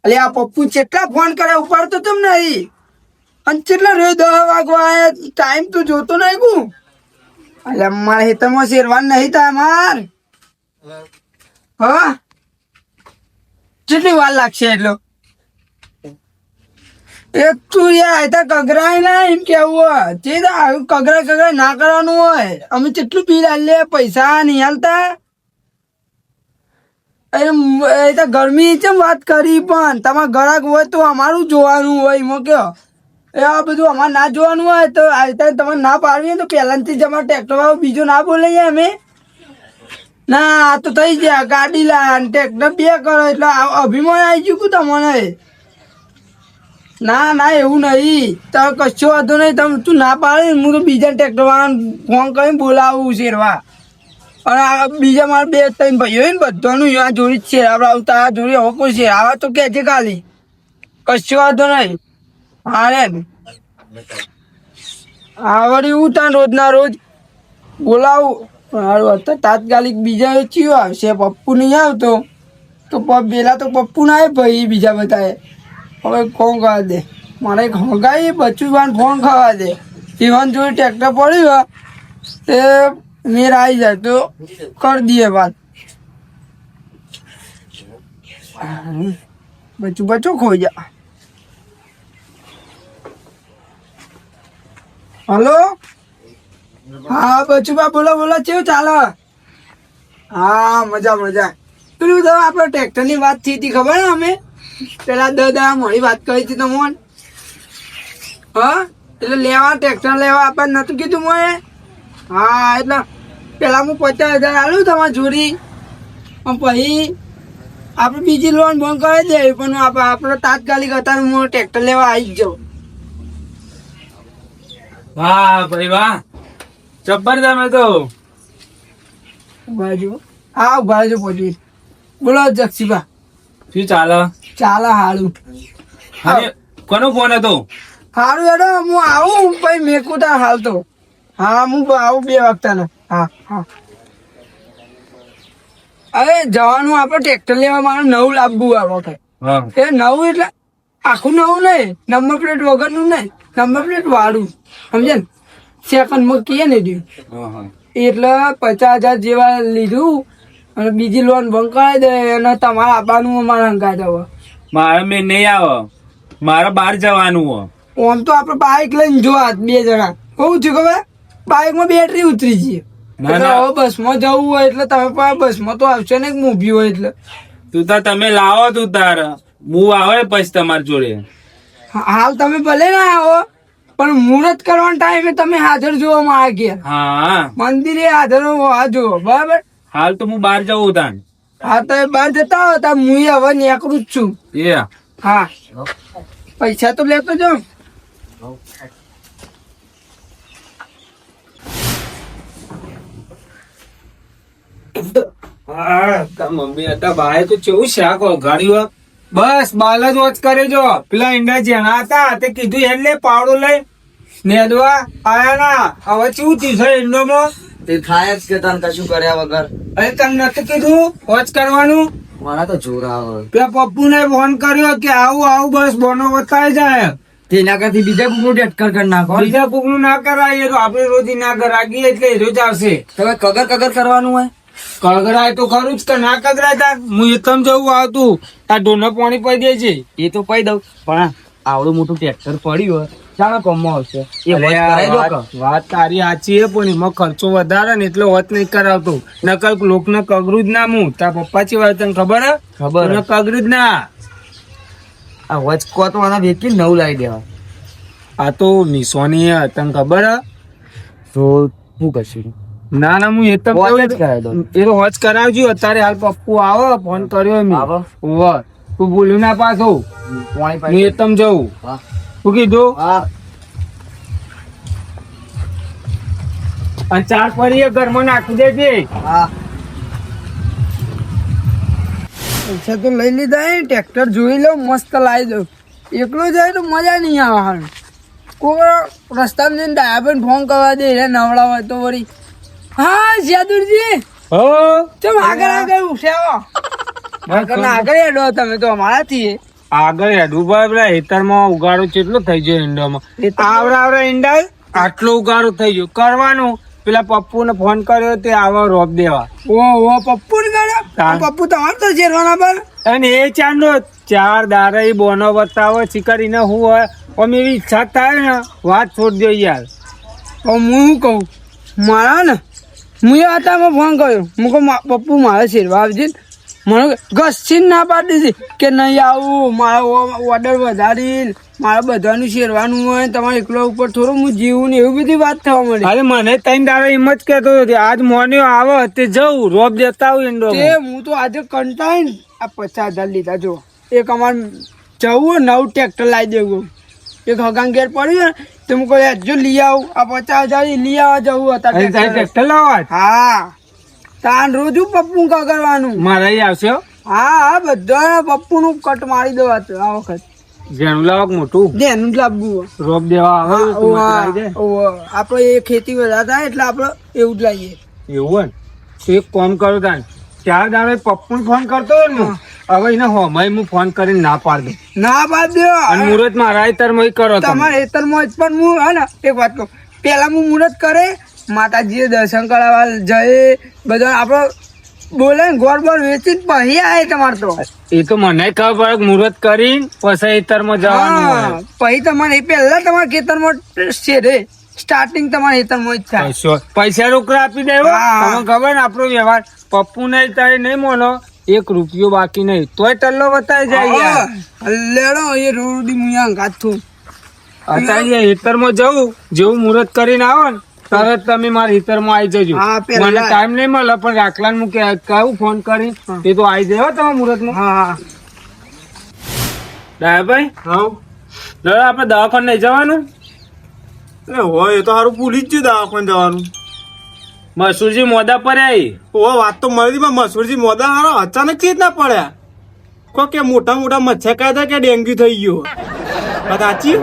અલે આ પપ્પુ કેટલા ફોન કરે ઉપાડતો તમ નહીં અને કેટલા રે 10 વાગવા આયા ટાઈમ તો જોતો નહીં કુ અલે મારે હેતમાં શેરવાન નહીં તા માર હા કેટલી વાર લાગશે એટલો એક તું યાર આ કગરાય ના એમ કેવું જે કગરા ના કરવાનું હોય અમે કેટલું બિલ આલે પૈસા નહીં હાલતા એ ગરમી ચમ વાત કરી પણ તમારે ગ્રાહક હોય તો અમારું જોવાનું હોય એમાં કયો એ આ બધું અમારે ના જોવાનું હોય તો તમારે ના પાડવી તો પહેલાથી જ અમારે ટ્રેક્ટર વાળો બીજો ના બોલાઈએ અમે ના તો થઈ ગયા ગાડી લા ટ્રેક્ટર 2 કરો એટલે અભિમાન આવી ગયું તમને ના ના એવું નહીં તો કશો વાંધો નહીં તમે તું ના પાડે હું તો બીજા ટ્રેક્ટર વાળાને ફોન કરીને બોલાવું શેરવા અને આ બીજા મારા 2-3 ભાઈઓ ને બધાનું આ જોડી જ છે આવતા આ જોડી હવે કોઈ છે આવા તો કે છે ખાલી કશો વાંધો નહીં હા રે આવડી હું ત્યાં રોજના રોજ બોલાવું સારું અત્યારે તાત્કાલિક બીજા ચિયો આવશે પપ્પુ નહીં આવતો તો પેલા તો પપ્પુ ના આવે ભાઈ બીજા બધાએ હવે ફોન કરવા દે મારે હગાઈ બચુભાન ફોન ખાવા દે ઈવન જોડે ટ્રેક્ટર પડ્યું તે મેર આવી જાય તો કરી દઈએ વાત બચો ખોઈ જા હલો હા બચુભા બોલો કેવું ચાલો હા મજા પેલું તો આપણે ટ્રેક્ટરની વાત થઈ હતી ખબર ને અમે પેલા દાદા મારી વાત કરી હતી તમને હા એટલે લેવા ટ્રેક્ટર લેવા આપણને નતું કીધું મેં હા એટલે પેલા હું 50,000 આલું તમારી જોડી પછી આપણે બીજી લોન બંધ કરી દે પણ આપણે તાત્કાલિક અત્યારે હું ટ્રેક્ટર લેવા આવી જ જાઉં વાહ ભાઈ વાહ જબ્બર તમે તો બાજુ હા બાજુ પહોંચી બોલો જક્ષીબા શું ચાલે હારું કોનો ફોન હતો હારું હેડો હું આવું પછી મેકું તાર હાલ તો હા હું આવું 2 વાગતાનો હા અરે જવાનું આપણે ટ્રેક્ટર લેવા મારે 9 લાવવું આ વખતે એ 9 એટલે આખું 9 નહીં નંબર પ્લેટ વગરનું નહીં નંબર પ્લેટ વાળું સમજે ને સેકન્ડમાં કહીએ ને એટલે 50,000 જેવા લીધું અને બીજી લોન બંધ કરાવી દે અને તમારે આપવાનું અમારે હંગાત હવે મારે મેં નહીં આવે મારે બહાર જવાનું હોય આમ તો આપણે બાઇક લઈને જોવા 2 જણા કહું છું ખબર બાઇકમાં બેટરી ઉતરી છે એટલે હવે બસમાં જવું હોય એટલે તમે બસમાં તો આવશે ને મૂવી હોય એટલે તમે લાવો તું તાર હું આવે પછી તમારી જોડે હાલ તમે ભલે ના આવો પણ મુહૂર્ત કરવાનો ટાઈમે તમે હાજર જોવા માં ગયા હા મંદિરે હાજર જોવો બરાબર હાલ તો હું બહાર જવું તાન હા તમે બહાર જતા હો તો હું હવે નીકળું જ છું હા પૈસા તો લેતો જાઉં મમ્મી હતા ભાઈ તો કેવું શાક ગાડી બસ બાલ જ વોચ કરે જો પેલા ઈંડા જેના હતા તે કીધું એટલે પાવડો લઈ નેદવા આયા ના હવે શું થયું છે ઈંડોમાં તે ખાય જ કે તને કશું કર્યા વગર અરે તને નથી કીધું વોચ કરવાનું મારા તો જોર આવે પેલા પપ્પુ ને ફોન કર્યો કે આવું બસ બોનો બતાવી જાય તેના કરતી બીજા કુકનું ટેટકર કરી નાખો બીજા કોક નું ના કરાય તો આપડે રોજ ના કરાગીએ એટલે રોજ આવશે તમે કગર કરવાનું હોય કગરાય તો ખરું જ કે ના કગરાય તાર હું એકદમ જવું આવતું આ ઢોનો પાણી પડી દે છે એ તો પઈ દઉં પણ આવડું મોટું ટ્રેક્ટર પડ્યું હોય ચાલો કમમાં આવશે એ વોચ કરાઈ દો કે. વાત તારી સાચી છે પણ એમાં ખર્ચો વધારે ને એટલે વોચ નહીં કરાવતો નકર લોક ને કગરું જ ના હું તાર પપ્પા છે વાત તને ખબર હે ખબર હે. કગરું જ ના આ વોચ કો તો આના વેચી 9 લાવી દેવા આ તો નિશાની હે તને ખબર હે તો શું કરશું ના હું એ તો વોચ જ કરાવી દો એ તો વોચ કરાવજો અત્યારે હાલ પપ્પુ આવો ફોન કર્યો મેં આવો. ઓવર તું બોલ્યું ના પાછો પાણી હું પાણી એકદમ જવું હા શું કીધું હા અને 4 પડી ઘરમાં નાખી દેજે હા પૈસા તો લઈ લીધા ટ્રેક્ટર જોઈ લો મસ્ત લાવી દઉં એકલો જાય તો મજા નહીં આવે કોઈ રસ્તામાં જઈને ડાયાબેન ફોન કરવા દે એટલે નવડા હોય તો વળી હા જ્યાદુરજી હો ચમ આગળ ઉઠ્યા આગળ હેડો તમે તો અમારાથી આગળ હેડવું પડે પેલા હેતરમાં ઉગાડો કેટલો થઈ ગયો ઈંડામાં આવડા ઈંડા આટલો ઉગાડો થઈ ગયો કરવાનું પેલા પપ્પુ ને ફોન કર્યો તે આવા રોપ દેવા ઓ પપ્પુ ને હા. પપ્પુ તમારે તો શેરવાના પર અને એ ચાંદો 4 દાડા ઈ બોનો બતાવો ચીકરીને હું હોય અમે એવી ઈચ્છા થાય ને વાત છોડી દો યાર હું શું કહું મારા ને હું એ હતામાં ફોન કર્યો હું કહું પપ્પુ મારે શેરવા આવજે ને. મને ઘસી ના પાડી દીધી કે નહીં આવું મારો ઓર્ડર વધારી મારે બધાનું શેરવાનું હોય તમારે એકલો ઉપર થોડું હું જીવું ને એવી બધી વાત થવા મળી. અરે મને 3 દાડા એમ જ કહેતો હતો આજ મોન્યો આવે તે જવું રોપ દેતા આવું ઈંડો તે હું તો આજે કંટાળીને આ 50,000 લીધા જો એક અમારે જવું નવું ટ્રેક્ટર લાવી દેવું એક હગાન ઘેર પડ્યું ને તો હું કહું જો લઈ આવું આ 50,000 લઈ આવવા જવું હતા ટ્રેક્ટર લાવવા હા તાન રોજ પપ્પુ કા કરવાનું મારા અહીં આવશે હો. હા બધા પપ્પુ નું કટ મારી દેવા આ વખત જેનું લાવક મોટું જેનું જ લાવવું રોપ દેવા આવે તો મત લાવી દે. આપડે એ ખેતી વધારે થાય એટલે આપડે એવું જ લાવીએ. એવું ને તો એક કામ કરો તાન 4 દાડે પપ્પુ ફોન કરતો હોય ને હવે એને હોમાય હું ફોન કરીને ના પાડ દઉં ના બાદ દો અને મુહૂર્ત મારા હેતરમાં ઈ કરો તમે. તમારે હેતરમાં જ પણ હું હે ને એક વાત કહું પેલા હું મુહૂર્ત કરે માતાજીએ દર્શન કરાવવા જઈએ બધા આપડે બોલે ને ગોળ બોળ વેચી પછી આવે તમારે તો એ તો મને ખબર પડે મુહૂર્ત કરીને પછી હેતરમાં જવાનું હોય. પછી તમારે પહેલા તમારા ખેતરમાં છે રે સ્ટાર્ટિંગ તમારા ખેતરમાં જ થાય. કશો પૈસા રોકડા આપી દેવો હા. તમને ખબર ને આપણો વ્યવહાર પપ્પુ નહીં તારે નહીં મોનો 1 રૂપિયો બાકી નહીં તોય ટલ્લો બતાવી જાય યાર. લેડો એ રોડી મુયા ગાથું અત્યારે હેતરમાં જવું જેવું મુહૂર્ત કરીને આવો ને તરત તમે મારા હેતરમાં આવી જજો. હા, પેલા. મને ટાઈમ નહીં મળે પણ રાખલા હું કહું ફોન કરી એ તો આવી જાય હો તમે મુહૂર્તમાં. હા ડાયાભાઈ દાદા આપણે દવાખાને નહીં જવાનું હોય એ તો સારું ભૂલી જ ગયું દવાખાને જવાનું. મસૂરજી મોદા પર આવી ઓ વાત તો મળી હતી પણ મસૂરજી મોદા હારો અચાનક કેવી રીતના પડ્યા કો કે મોટા મોટા મચ્છર કાઢ્યા કે ડેન્ગ્યુ થઈ ગયો વાત સાચી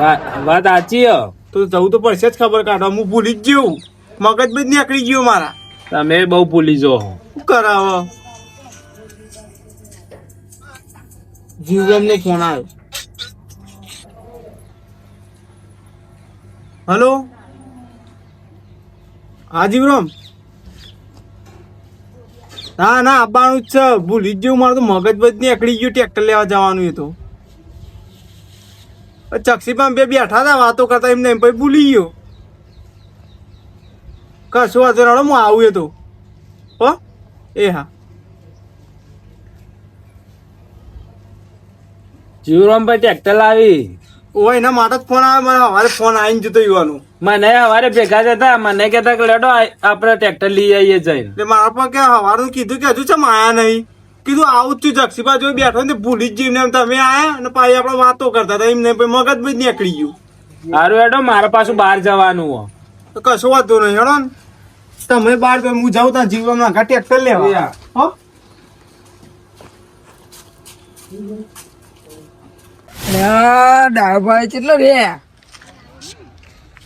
વાત સાચી હો. તો જવું તો પડશે જ ખબર કાઢવા હું ભૂલી જ ગયો મગજ બજ નીકળી ગયો મારા તમે બહુ ભૂલી જો શું કરાવો જીવરામ ને ફોન આવ્યો. હલો હા જીવરામ ના ના આવવાનું જ છે ભૂલી જ ગયું મારું તો મગજ બજ નીકળી ગયું ટ્રેક્ટર લેવા જવાનું એ તો ચક્ષીમાં બે બેઠા હતા વાતો કરતા એમને એમ પછી ભૂલી ગયો કશું વાંધો નહીં હું આવું એ તો હો એ હા જીવરામભાઈ ટ્રેક્ટર લાવી ઓ એના માટે જ ફોન આવે મને સવારે ફોન આવીને જતો યુવાનું મને સવારે ભેગા જતા મને કહેતા કે લેડો આપણે ટ્રેક્ટર લઈ આવીએ જઈને એટલે મારા પર કે સવારનું કીધું કે હજુ છે આયા નહીં કીધું આવું જ છું જક્ષીપા જોઈ બેઠો ને ભૂલી જ જઈને તમે આયા અને પાછી આપણે વાતો કરતા હતા એમને પછી મગજ બજ નીકળી ગયું સારું હેડો મારા પાછું બહાર જવાનું હો. તો કશો વાંધો નહીં હેડો ને તમે બહાર તો હું જાઉં ત્યાં જીવનમાં આખા ટ્રેક્ટર લેવા હો ડાભાઈ કેટલો રે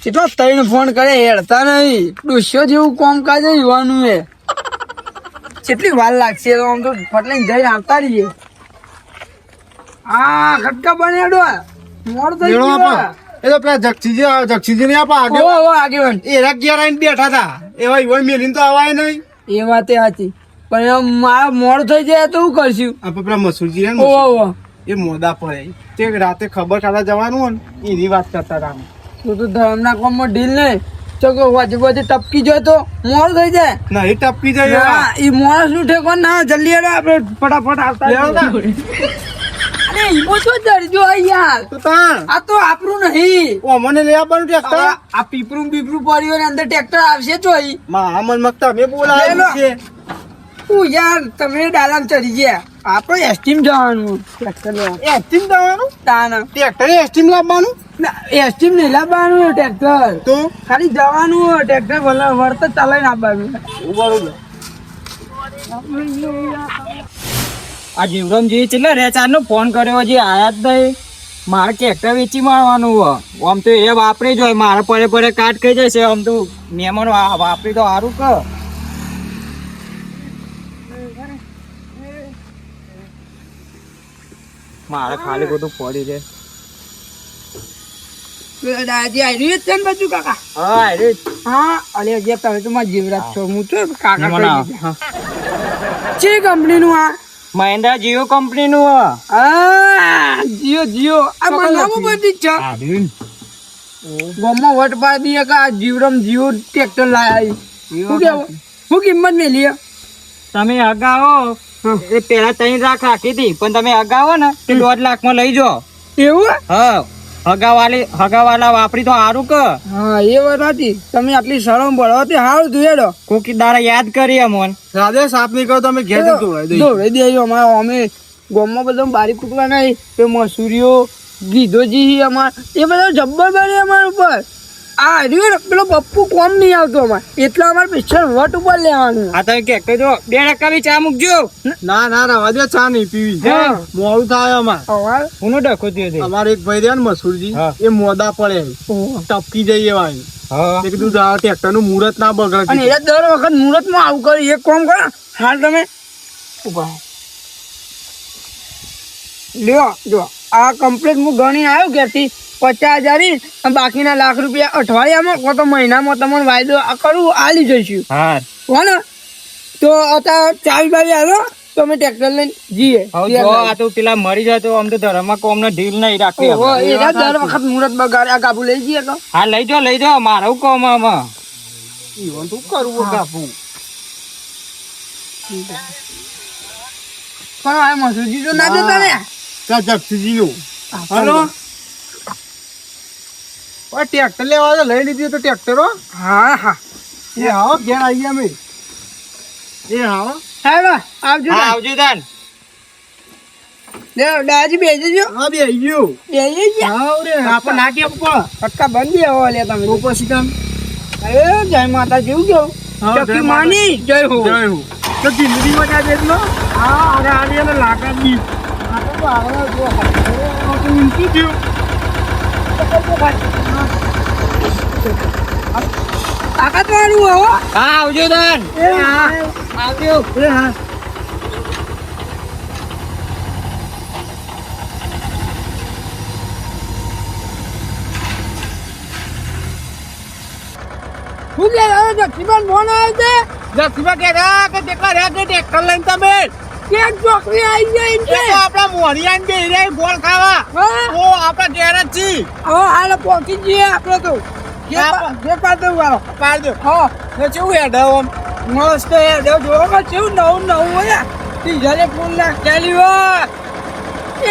કેટલો 3 ફોન કરે હેડતા નહીં ડોસ્યો જેવું કામકાજ યુવાનું એ કેટલી વાર લાગશે તો આમ તો ફટલાઈને જઈને આવતા રહીએ. હા ખટકા બનેડો મોડ થઈ લેડો ગયો. આપા. એ તો પેલા જક્ષીજી ને આપા આગળ ઓ આગેવાન એરા ઘેર આવીને બેઠા હતા એવા એવા મેલીને તો આવાય નહીં એ વાત એ સાચી પણ એમ મારા મોડ થઈ જાય તો શું કરશું. આપણે પેલા મસૂરજી ને ઓ એ મોદા પડે તે રાતે ખબર કાઢવા જવાનું હોય ને એની વાત કરતા હતા અમે. તું તો ધર્મના કામમાં ઢીલ નહીં ચોકો વાજે વાજે ટપકી જાય તો મોડ થઈ જાય. નહીં ટપકી જાય ના, ઈ માણસ નું ઠેકો ના જલ્દી હેડો આપણે ફટાફટ આવતા લેવડા. અરે ઈમો શું દરજો યાર તો તાણ આ તો આપણું નહીં. ઓ મને લઈ આવવાનું ટ્રેક્ટર હવે આ પીપરું પીપરું પડ્યું ને અંદર ટ્રેક્ટર આવશે તો ઈ. મારા મન મગતા મેં બોલાવ્યું લેલો. છે તું યાર તમે ડાલામ ચડી ગયા આપણે એસ્ટીમ જવાનું ટ્રેક્ટર લેવા એસ્ટીમ જવાનું તાના ટ્રેક્ટર એસ્ટીમ લાવવાનું એસ્ટીમ નહીં લાવવાનું ટ્રેક્ટર તો ખાલી જવાનું ટ્રેક્ટર વળતર ચલાવીને આવવાનું. બરોબર આ જીવરામજી કેટલા રેચારનો ફોન કર્યો હજી આયા જ નહીં મારે ટ્રેક્ટર વેચી મારવાનું હોય આમ તો એ વાપરી જ હોય મારે પડે પડે કાટ કહી જશે આમ તો મહેમાનો વાપરી તો સારું કર મારે ખાલી ખોટું પડી રે. પેલા દાદાજી આવી રહ્યું છે ને બધું કાકા? હા અરે હા, અરે હજી તમે તો મારા જીવરાજ છો. હું તો કાકા મને કહી આવ. દીધું. ચી કંપનીનું આ? મહિન્દ્રા જીઓ કંપની નું આ જીઓ જીઓ આ બનાવવું બધી જ છે. ગામમાં વટ પાડી દઈએ કે આ જીવરમ જીઓ ટ્રેક્ટર લાયા છે. શું કેવું? શું કિંમત મેલી છે? તમે અગાવો એ પેલા 3 લાખ રાખી હતી પણ તમે અગાવો ને તે 1.5 લાખમાં લઈ જાઓ. એવું? હા હગાવાલા વાપરી તો સારું કે હા, એ વાત હતી. તમે આટલી શરમ પડો તે સારું ધોયેડો. કોકી દાડા યાદ કરી અમોન. રાધે સાપ નહીં કરો તમે ઘેર જતું હોય ધોઈ દઈએ અમારા અમે ગામમાં બધા બારી કુકડા નહીં તે મસૂરીઓ ગીધોજી અમાર એ બધા જબ્બર બને અમારા ઉપર. આ રહ્યો ને પેલો પપ્પુ કોમ નહીં આવતો અમારે એટલે અમારે પિક્ચર વટ ઉપર લેવાનું. આ તમે કે જો 2 ટકા બી ચા મૂકજો. ના ના રવા દે ચા નહીં પીવી હા. મોડું થાય અમારે અમારે હું ડખો થયો અમારે એક ભાઈ રહ્યા ને મસૂરજી હા. એ મોદા પડે ટપકી જઈએ ભાઈ હા મેં કીધું ટ્રેક્ટર નું મુહૂર્ત ના બગડે અને એ દર વખત મુહૂર્તમાં આવું કરી એક કામ કરો હાલ તમે ઉભા લ્યો જો આ કમ્પ્લીટ હું ગણી આવ્યો ઘેરથી 50,000 ની અને બાકીના લાખ રૂપિયા અઠવાડિયામાં કો તો મહિનામાં તમને વાયદો કરું આલી જઈશું. હા હો ને તો અત્યારે ચાવી બાવી આવ્યો તો અમે ટ્રેક્ટર લઈને જઈએ. હવે જો આ તો પેલા મરી જાય તો આમ તો ધર્મમાં કોમને ઢીલ નહીં રાખવી ઓહો, આપણે. એના દર વખત મુહૂર્ત બગાડે આ કાબુ લઈ જઈએ તો હા લઈ જાઓ મારું કોમ આમાં. શું કરવું કાપું પણ આ મસૂરજી તો ના જતા ને. જગસીજી નું હલો ટ્રેક્ટર લેવા તો લઈ લીધી તો ટ્રેક્ટરો હા હા એ હા ઘેર આવી ગયા અમે એ હા હાલો આવજો હા તાન. આવજો તાન. લે દાદાજી બેસી જજો. હા બે આવી ગયું બેસી ગયા. હા રે આપણે ના કેમ પણ પક્કા બંધી આવો લે તમે તો પછી કામ એ જય માતા જેવું કેવું હા, જય ચકી માતા. માની જય હો. જય હું તો જિંદગીમાં ત્યાં જેટલો હા અરે આજે એને લાકડા બી આ તો આવડે જો આ તો ઊંચું થયું તાકાત વાળું હો. હા આવજો તાન. એ હા આવજો. એ હા શું લે જક્ષીબન ફોન આવ્યો છે જક્ષીબા કહેતા કે ટેકા રહ્યા કે ટ્રેક્ટર લઈને તમે ક્યાંક ચોકડી આવી ગઈ એમ એ છે. તો આપણા મોરિયાન કે હીરે ગોળ ખાવા હા તો આપણા ઘેર જ છી હવે હાલ પહોંચી જઈએ આપણે તો જે પાડો વાળો પાડ દો હા ને કેવું હેડે આમ મસ્ત હેડો જોવો કે કેવું નવું હોય ડીઝલે ફૂલ નાખેલી હોય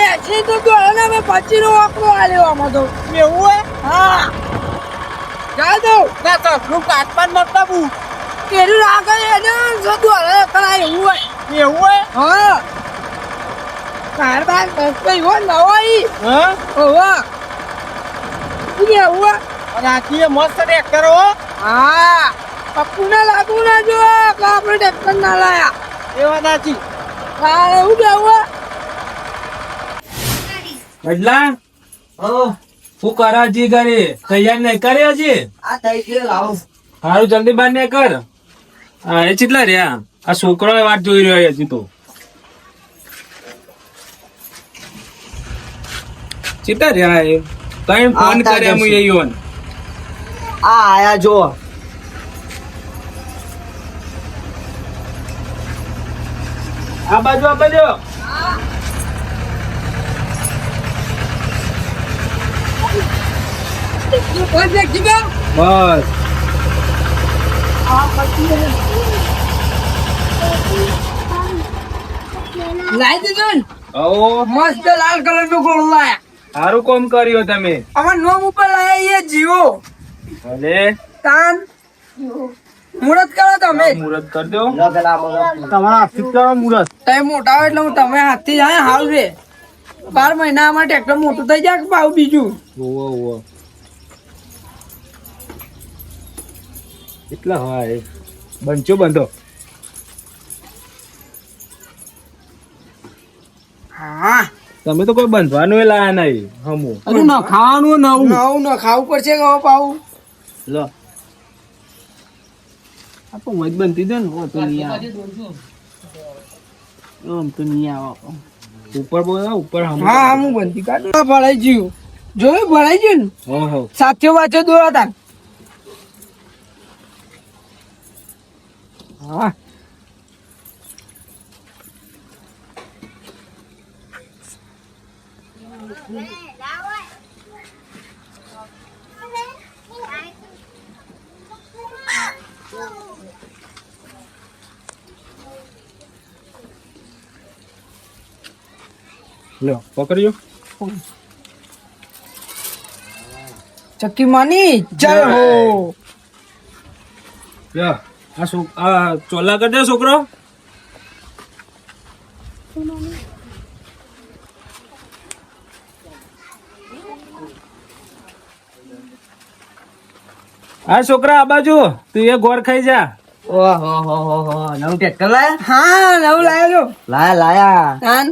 એસી તો દોડે મેં 25 નો આંકડો આલ્યો આમાં તો એવું હોય હા જા દો ના તો નું કાટપાન મતલબ કેરું લાગે એને જો દોડે કરા એવું હોય એવું હોય હા કાર બાર કઈ હોય નવાઈ હા ઓવા શું એવું અને આથી મસ્ત ટ્રેક્ટર હો હા પપ્પુને લાગુ ના જો કે આપણે ટ્રેક્ટર ના લાયા એ વાત સાચી હા એવું કેવું બદલા શું કરા જી કરી તૈયાર નહીં કરે હજી આ થઈ ગયો લાવો સારું જલ્દી બાર ને કર હા એ કેટલા રહ્યા આ છોકરો વાત જોઈ રહ્યો હજી તો કેટલા રહ્યા એ કઈ ફોન કર્યા હું એ યોન આ આયા જો આ બાજુ બસ લાઈ દીધો ને ઓ મસ્ત લાલ કલર નું ગોળ લાયા સારું કામ કર્યો તમે અમાર નોમ ઉપર લાયા એ જીવો ભલે તાન મુરત કરો તમે મુહૂર્ત કરી દો તમારા હાથથી કરો મુરત તમે મોટા હોય એટલે હું તમે હાથથી જાય હાલ રે 12 મહિનામાં ટ્રેક્ટર મોટું થઈ જાય કે પાછું બીજું ઓવો કેટલા હોય બંચો બંધો હા તમે તો કોઈ બંધવાનું એ લાયા નહીં હમું અરે ના ખાવાનું નવું નવું ન ખાવું પડશે કે હવે પાવું લો આ તો વજ બનતી દે ને ઓ તો નહીં આવે આમ તો નહીં આવે ઉપર બોલો ઉપર હા હા હું બનતી કાઢું ભરાઈ ગયું જોયું ભરાઈ ગયું ને ઓહો સાથીઓ વાંચો દોરા હતા હા લ્યો પકડજો ચક્કી માની જય હો લ્યો આ ચોલા કરી દે છોકરો હા છોકરા આ બાજુ તું એ ગોળ ખાઈ જા ઓહો હો હો હો નવું ટ્રેક્ટર લાયા હા નવું લાવ્યો લાયા તાન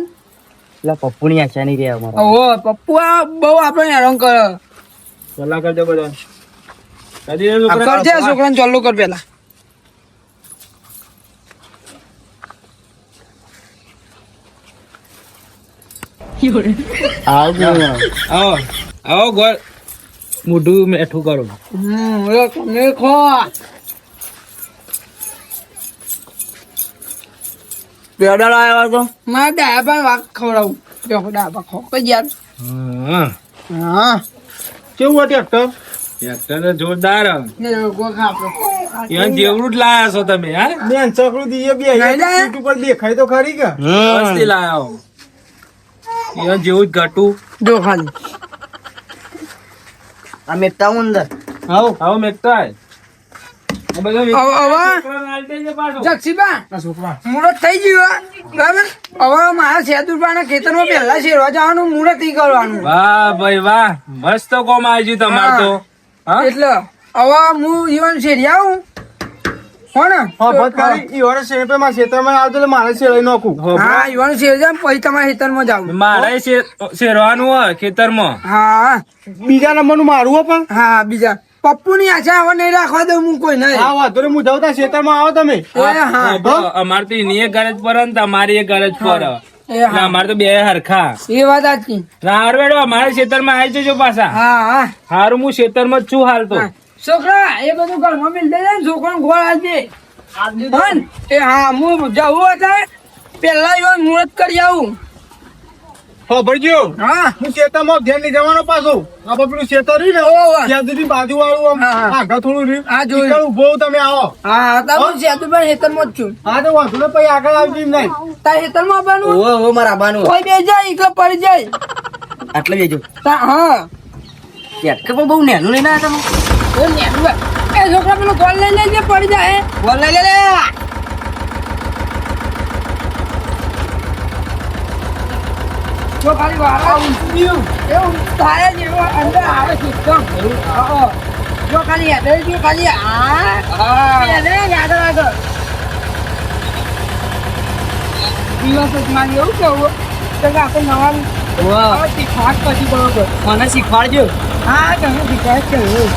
પેલા પપ્પુની આશા નહીં રહ્યા અમારા ઓહો પપ્પુ આ બહુ આપણે હેરાન કરે ચોલા કરજો બધા કરી દે છોકરા કરજે છોકરાને ચાલુ કર પેલા આવો આવો ગોળ મોઢું મેઠું કરો દેખો પેડા લાયા તો મારે ડાબા વાક ખવડાવું દેખો ડાબા ખોક યાર હા હા કેવું ટ્રેક્ટર ટ્રેક્ટર જોરદાર ને લોકો ખાપો ઈવન જેવડું જ લાયા છો તમે હા બેન ચકડું દીએ બે નહીં લે. યુટ્યુબ પર દેખાય તો ખરી કે મસ્તી લાયા હો ઈવન જેવું જ ઘટું જો ખાલી આ મેકતા હું અંદર આવો મેકતા હવે જક્ષીબા આ છોકરા મુહૂર્ત થઈ ગયું હો. બરાબર હવે મારા સેતુરપાના ખેતરમાં પહેલા શેરવા જવાનું મુહૂર્ત ઈ કરવાનું વાહ ભાઈ વાહ મસ્ત કોમ આવી તમાર તો હા એટલે હવે હું ઈવન શેરી આવું હો ને હા બસ કરી ઈ વર્ષ શેપે માં ખેતરમાં આવતો એટલે મારે શેરાઈ નાખું હા ઈવન શેરી જાવ પછી તમારા ખેતરમાં જાવ મારે શેરવાનું હોય ખેતરમાં હા બીજા નંબરનું મારું હો પણ હા બીજા પપ્પુની આશા હવે નહીં રાખવા દઉં હું કોઈ નહીં હા વાંધો નહીં હું જાઉં ત્યાં ખેતરમાં આવો તમે એ હા અમારે તો એની એક ગરજ પર ને તમારી એક ગરજ પર એ એટલે હા અમારે તો બે હરખા એ વાત સાચી હારવેડો અમારે ખેતરમાં આવી જજો પાછા હા હા હારું હું ખેતરમાં જ છું હાલ તો હા. છોકરા એ બધું ઘરમાં મિલ દે ને છોકરાને ગોળ આપજે હન? એ હા હું જવું હતા પેલા ઈવન મુહૂર્ત કરી આવું હા ભરજો હા હું ખેતરમાં ધ્યાન નહીં જવાનો પાછો આપણે પેલું ખેતર રહ્યું ને ઓવા. ત્યાં સુધી બાજુ વાળું આમ હા, હા. આગળ થોડું રહ્યું હા, જોયું. ઈકણ ઊભો હોઉં તમે આવો હા તો હું સેતુભાઈ ખેતરમાં જ છું હા તો વાંધો નહીં પછી આગળ આવજો એમ નહીં તાર ખેતરમાં આવવાનું ઓહો ઓહો મારા આબાનું કોઈ બે જાય એકલો પડી જાય આટલે જજો હા ટ્રેક્ટર પણ બહુ નેનું લઈને આવ્યા તમે એ નેનું બા. એ છોકરા પેલો ગોળ લઈ લેજે પડી જાય બોલ લઈ લે જો ખાલી વાળા ઊંચું એવું થાય જ એવો અંદર આવે છે એકદમ હા. જો ખાલી હેડે જો ખાલી હેડે આગળ આગળ દિવસ જ મારી એવું કેવું તો કે આપણે નવા વાહ શીખવાડ પછી બરોબર મને શીખવાડજો હા તમે શીખવાડ છે એવું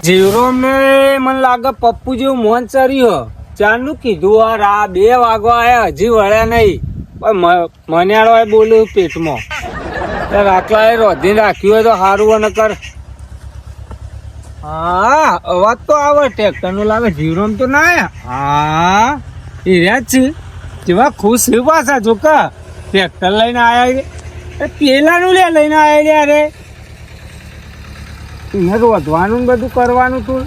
જીવરો ને મને લાગે પપ્પુ જેવું મોન ચર્યું ચારનું કીધું આ રા 2 વાગવા આયા હજી વળ્યા નહીં પણ મન્યાળો બોલ્યું પેટમાં રાખલા રોધીને રાખ્યું હોય તો સારું અને કર હા અવાજ તો આવે ટ્રેક્ટર નું લાગે જીવરોમ તો ના આયા હા એ રહ્યા જ છે જેવા ખુશ છે પાછા જોકા ટ્રેક્ટર લઈને આયા પેલાનું લઈને આયા રે એને તો વધવાનું ને બધું કરવાનું તું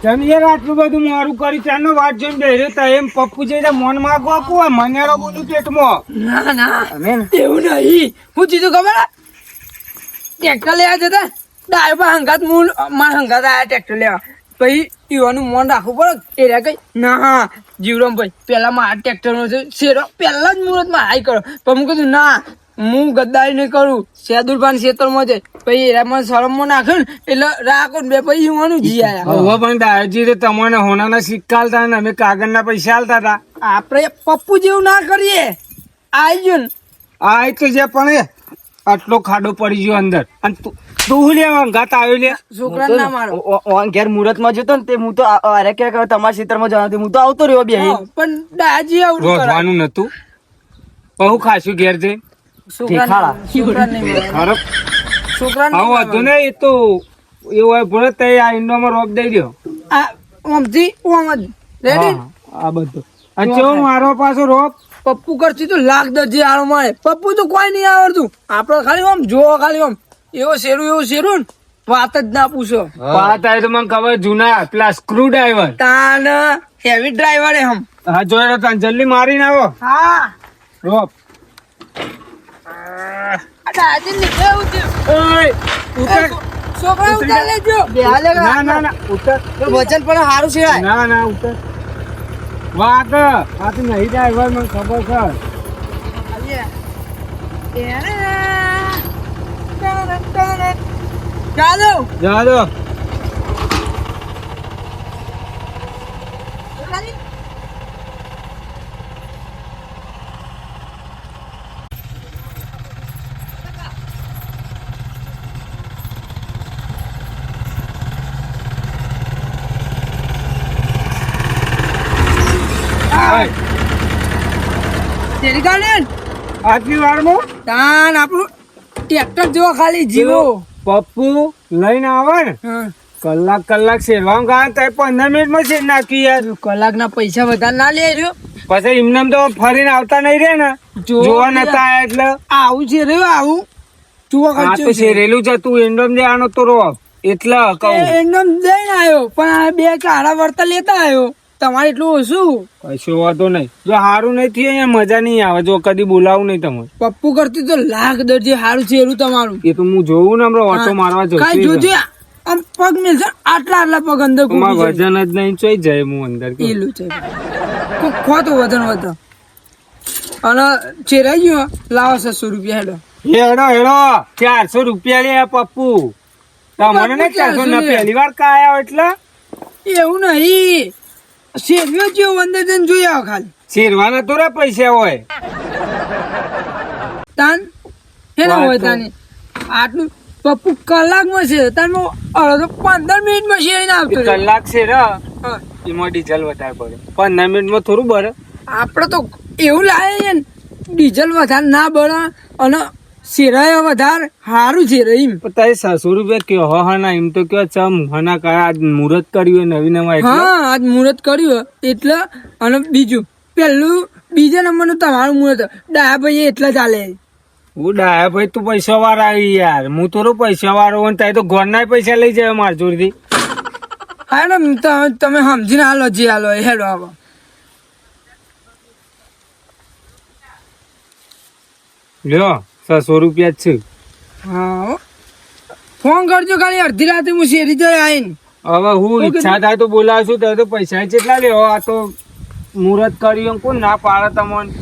તમે યાર આટલું બધું મારું કરી ત્યાંનો વાત જોઈને બેર્યો તા એમ પપ્પુ જઈને મન માંગો આપું મનેરો બોલું પેટમાં ના ના એવું નહીં હું ચીધું ખબર ટ્રેક્ટર લેવા જતા ડાયવા હંગાત મારા હંગાત આયા ટ્રેક્ટર લેવા પછી ઈવાનું મન રાખવું પડે એ કઈ ના જીવરામ ભાઈ પેલા મારા ટ્રેક્ટર નો છે શેરો પેલા જ મુહૂર્ત માં હાઈ કરો પણ હું કીધું ના હું ગદ્દારી નહીં કરું શેદુરભાઈ ખેતરમાં છે પછી એરા મને શરમમાં નાખ્યું ને એટલે રાખો ને બે પછી ઈવાનું જી આયા હવે પણ દાદાજી તો તમને હોનાના સિક્કા આલતા ને અમે કાગળના પૈસા આલતા હતા. આપણે પપ્પુ જેવું ના કરીએ આઈ ગયો ને આ તો જે પણ એ આટલો ખાડો પડી ગયો અંદર અને તું લે અંગાત આવ્યો લે છોકરા ના મારો ઓન ઘેર મુહૂર્ત માં જતો ને તે હું તો અરે કે તમારા ક્ષેત્રમાં જવાનું હું તો આવતો રહ્યો બે હા, પણ દાજી આવું કરે. રોધવાનું નતું બહુ ખાસું ઘેર જઈ દેખાડા. છોકરાને નહીં મારે. ખરાબ છોકરાને નહીં આવું હતું ને એ તો એવું હોય ભલે તે આ ઇન્ડોમાં રોપ દઈ દો. આ ઓમથી ઓમ જ રેડી હા, આ બધું અને કેવું મારો પાછો રોપ પપ્પુ કરતી તો લાખ દરજી આળો મારે પપ્પુ તો કોઈ નહીં આવડતું આપડે ખાલી આમ જો ખાલી આમ એવું શેરું ને વાત જ ના પૂછો વાત આવી તો મને ખબર જૂના પેલા સ્ક્રૂ ડ્રાઈવર તાન હેવી ડ્રાઈવર હમ હા જોયેલો તને જલ્દી મારીને આવો હા રોપ આ દાદી ને કેવું છે ઓય ઉતર છોકરા ઉતાર લેજો ના ના ના ઉતર વચન પણ સારું છે ના ના ઉતર વાત આ તો નહીં ડ્રાઈવર મને ખબર છે ચાલો જા દો તેરી કાલે આટલી વારમાં તાન આપણું ટ્રેક્ટર જેવો ખાલી જીવો પપ્પુ લઈને આવે ને હા કલાક શેરવામાં ગયા તો 15 મિનિટમાં શેર નાખી યાર કલાકના પૈસા વધારે ના લે રહ્યો પછી એમને તો ફરીને આવતા નહીં રે ને જોવા નતા આયા એટલે આવું છે રે આવું તું આ તો શેરેલું છે તું એન્ડમ જે આનો તો રોપ એટલે કહું એમનેમ જઈને આવ્યો પણ આ બે કાળા વર્તા લેતા આવ્યો તમારે એટલું ઓછું કશો વાતો નહીં જો સારું નહીં થયું અહીંયા મજા નહીં આવે જો કદી બોલાવું નહીં તમે પપ્પુ કરતી તો લાખ દરજી સારું છે એરું તમારું એ તો હું જોઉં ને હમણાં ઓટો મારવા કાંઈ જઉં જોજે આમ પગ મિલશે આટલા પગ અંદર તમારું કૂદી જાય. વજન જ નહીં ચોઈ જાય હું અંદર કે. પેલું છે ખોતો વજન વધો અને ચેરાઈ ગયો લાવો 600 રૂપિયા હેડો હેડો હેડો 400 રૂપિયા લે પપ્પુ તમને ને 400 ના પહેલી વાર કાયા એટલે એવું નહીં શેરવ્યો જેવો અંદર જઈને જોઈ આવો ખાલી શેરવાના તો રે પૈસા હોય તાન હેના હોય તાને આટલું પપ્પુ કલાકમાં છે તાન અડધો 15 મિનિટમાં શેરીને આવતો રહ્યો. કલાક છે રે હા. એમાં ડીઝલ વધારે પડે 15 મિનિટમાં થોડું બરે આપણે તો એવું લાગે છે ને ડીઝલ વધારે ના બળે અને શેરાય વધારે સારું છે રે એમ તારે 600 રૂપિયા કયો હા ના એમ તો કયો ચમ હના કયા આજ મુહૂર્ત કર્યું હોય નવી નવા એટલે હા આજ મુહૂર્ત કર્યું એટલે અને બીજું પેલું બીજા નંબરનું તમારું મુહૂર્ત ડાયા ભાઈ એટલે ચાલે હું ડાયા ભાઈ તું પૈસા વાર આવી યાર હું થોડું પૈસા વાળો હોય તારે તો ઘરના પૈસા લઈ જાય માર જોડથી હા ને તમે સમજીને હાલો જે હાલો એ હેડો આવો લ્યો 600 રૂપિયા જ છે હા હો. ફોન કરજો ખાલી અડધી રાતે હું શેરી જોઈ આવીને હવે હું ઈચ્છા થાય તો બોલાવશું તો તો પૈસા કેટલા લેવો આ તો મુહૂર્ત કર્યું કોણ ના પાડે તમને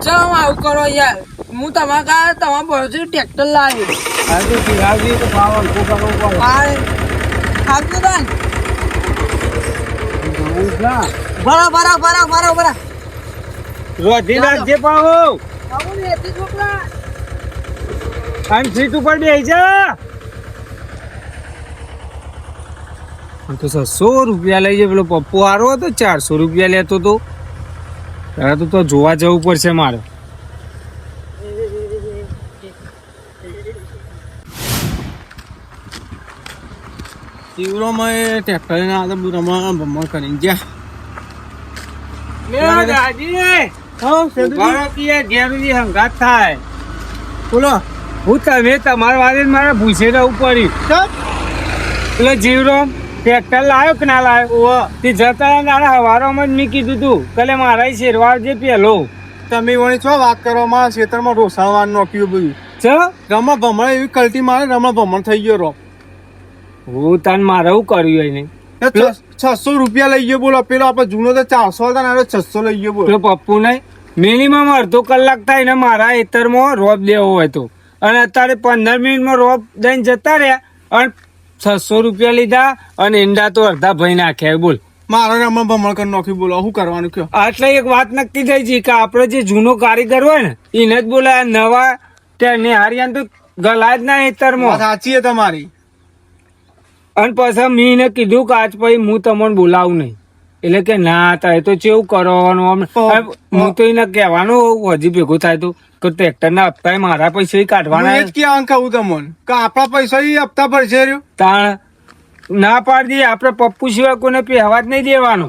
ચાલો આવું કરો યાર હું તમારા કારણે તમારા ભરોસે ટ્રેક્ટર લાવી આ તો પીરાવજી તો ભાવ હલકો કરવો પડે આવજો તાન જવું છે. બરા રોધી નાખજે પાહો આવું ને એથી છોકરા અને સીટ ઉપર બેસી જા તો 600 રૂપિયા લઈ જાય પેલો પપ્પુ હારો હતો 400 રૂપિયા લેતો તો તારે તો જોવા જવું પડશે મારે શિવરોમાં એ ટ્રેક્ટર ના આગળ રમવા ભમણ કરીને ગયા હંગાત થાય બોલો હું તમે તમારા વારે મારે ભૂસે રહેવું પડ્યું એટલે જીવરામ ટ્રેક્ટર લાવ્યો કે ના લાવ્યો તે જતા નાના હવારોમાં જ મેં કીધું તું કલે મારા શેરવા જે પેલો તમે વળી છો વાત કરો મારા ખેતરમાં રોસાવાનું નોખ્યું બધું છે રમા ભમણ એવી કલટી મારે રમા ભમણ થઈ ગયો રો હું તને મારે શું કર્યું એને 600 રૂપિયા લઈ ગયો બોલો. પેલો આપણે જૂનો તો 400 હતા ને હવે 600 લઈ ગયો બોલો. પેલો પપ્પુ નહીં મિનિમમ અડધો કલાક થાય ને મારા ખેતરમાં રોપ દેવો હોય તો, અને અત્યારે 15 મિનિટમાં રોપ દઈને જતા રહ્યા અને 600 રૂપિયા લીધા અને ઈંડા તો અડધા ભરી નાખ્યા. બોલ મારા નામમાં ભમણ કરી નાખ્યું બોલો. શું કરવાનું કયો? એટલે એક વાત નક્કી થઈ છે કે આપડે જે જૂનો કારીગર હોય ને એને જ બોલાય, નવા ત્યાં નિહારિયા તો ગલાય જ ના વાત ખેતરમાં. સાચી છે તમારી. અને પછી મેં એને કીધું કે આજ પછી હું તમને બોલાવું નહીં. એટલે કે ના થાય તો કેવું કરવાનું આમ. હું તો એને કહેવાનું હજી ભેગું થાય તો કે ટ્રેક્ટર ના હપ્તા મારા પૈસા હું કાઢવાના. એ જ કહેવાનું કહું તમને કે આપણા પૈસા ઈ હપ્તા ભરશે રહ્યો. તાણ ના પાડી દઈએ આપડે પપ્પુ સિવાય કોઈને પહેવા જ નહીં દેવાનો.